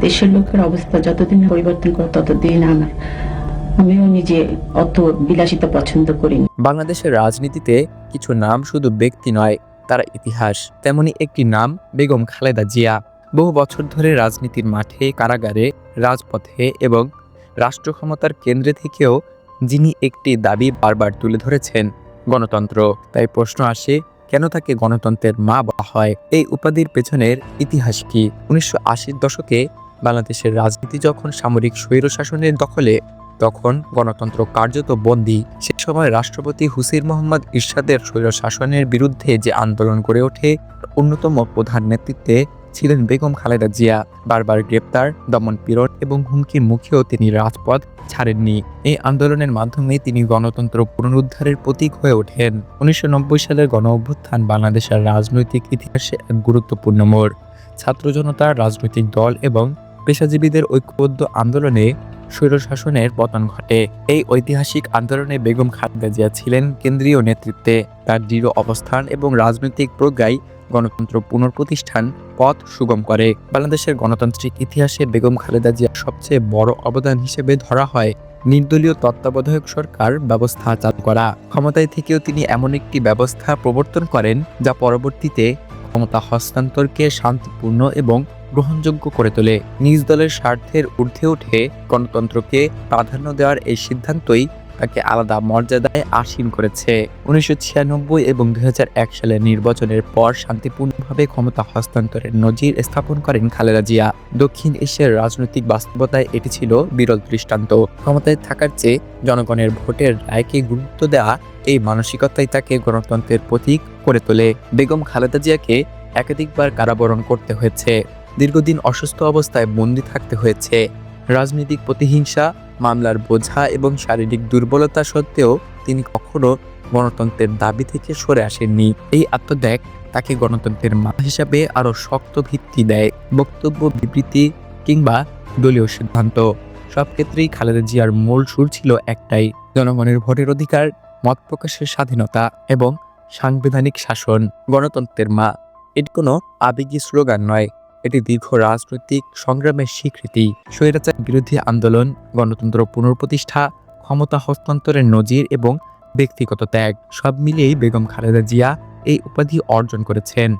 দেশের লোকের অবস্থা যতদিন পরিবর্তন করে ততদিন আমিও নিজে অত বিলাসিতা পছন্দ করি না। বাংলাদেশের রাজনীতিতে কিছু নাম শুধু ব্যক্তি নয়, তারা ইতিহাস। তেমনি একটি নাম বেগম খালেদা জিয়া। বহু বছর ধরে রাজনীতির মাঠে, কারাগারে, রাজপথে এবং রাষ্ট্র ক্ষমতার কেন্দ্রে থেকেও যিনি একটি দাবি বারবার তুলে ধরেছেন, গণতন্ত্র। তাই প্রশ্ন আসে, কেন তাকে গণতন্ত্রের মা বলা হয়? এই উপাধির পেছনের ইতিহাস কি? 1980-র দশকে বাংলাদেশের রাজনীতি যখন সামরিক স্বৈরশাসনের দখলে, তখন গণতন্ত্র কার্যত বন্দী। সে সময় রাষ্ট্রপতি হুসেইন মোহাম্মদ এরশাদের স্বৈরশাসনের বিরুদ্ধে যে আন্দোলন গড়ে ওঠে, অন্যতম প্রধান নেতৃত্বে ছিলেন বেগম খালেদা জিয়া। বারবার গ্রেপ্তার, দমন-পীড়ন এবং হুমকির মুখেও তিনি রাজপথ ছাড়েননি। এই আন্দোলনের মাধ্যমে তিনি গণতন্ত্র পুনরুদ্ধারের প্রতীক হয়ে ওঠেন। 1990 সালের গণ-অভ্যুত্থান বাংলাদেশের রাজনৈতিক ইতিহাসে এক গুরুত্বপূর্ণ মোড়। ছাত্র জনতা, রাজনৈতিক দল এবং পেশাজীবীদের ঐক্যবদ্ধ আন্দোলনে স্বৈরশাসনের পতন ঘটে। এই ঐতিহাসিক আন্দোলনে বেগম খালেদা জিয়া ছিলেন কেন্দ্রীয় নেতৃত্বে। তার দৃঢ় অবস্থান এবং রাজনৈতিক প্রজ্ঞাই গণতন্ত্র পুনঃপ্রতিষ্ঠান পথ সুগম করে। বাংলাদেশের গণতান্ত্রিক ইতিহাসে বেগম খালেদা জিয়ার সবচেয়ে বড় অবদান হিসেবে ধরা হয় নির্দলীয় তত্ত্বাবধায়ক সরকার ব্যবস্থা চালু করা। ক্ষমতায় থেকেও তিনি এমন একটি ব্যবস্থা প্রবর্তন করেন যা পরবর্তীতে ক্ষমতা হস্তান্তরকে শান্তিপূর্ণ এবং গ্রহণযোগ্য করে তোলে। নিজ দলের স্বার্থের ঊর্ধ্বে উঠে গণতন্ত্রকে প্রাধান্য দেওয়ার এই সিদ্ধান্তই তাকে আলাদা মর্যাদায় আসীন করেছে। 1996 এবং 2001 সালের নির্বাচনের পর শান্তিপূর্ণভাবে ক্ষমতা হস্তান্তরের নজির স্থাপন করেন খালেদা জিয়া। দক্ষিণ এশিয়ার রাজনৈতিক বাস্তবতায় এটি ছিল বিরল দৃষ্টান্ত। ক্ষমতায় থাকার চেয়ে জনগণের ভোটের রায়কে গুরুত্ব দেওয়া, এই মানসিকতাই তাকে গণতন্ত্রের প্রতীক করে তোলে। বেগম খালেদা জিয়াকে একাধিকবার কারাবরণ করতে হয়েছে, দীর্ঘদিন অসুস্থ অবস্থায় বন্দী থাকতে হয়েছে। রাজনৈতিক প্রতিহিংসা, মামলার বোঝা এবং শারীরিক দুর্বলতা সত্ত্বেও তিনি কখনো গণতন্ত্রের দাবি থেকে সরে আসেননি। এই আত্মত্যাগ তাকে গণতন্ত্রের মা হিসাবে আরও শক্ত ভিত্তি দেয়। বক্তব্য, বিবৃতি কিংবা দলীয় সিদ্ধান্ত, সব ক্ষেত্রেই খালেদা জিয়ার মূল সুর ছিল একটাই: জনগণের ভোটের অধিকার, মত প্রকাশের স্বাধীনতা এবং সাংবিধানিক শাসন। গণতন্ত্রের মা এটি কোনো আবেগী স্লোগান নয়, এটি দীর্ঘ রাজনৈতিক সংগ্রামের স্বীকৃতি। স্বৈরাচার বিরোধী আন্দোলন, গণতন্ত্র পুনঃপ্রতিষ্ঠা, ক্ষমতা হস্তান্তরের নজির এবং ব্যক্তিগত ত্যাগ, সব মিলিয়েই বেগম খালেদা জিয়া এই উপাধি অর্জন করেছেন।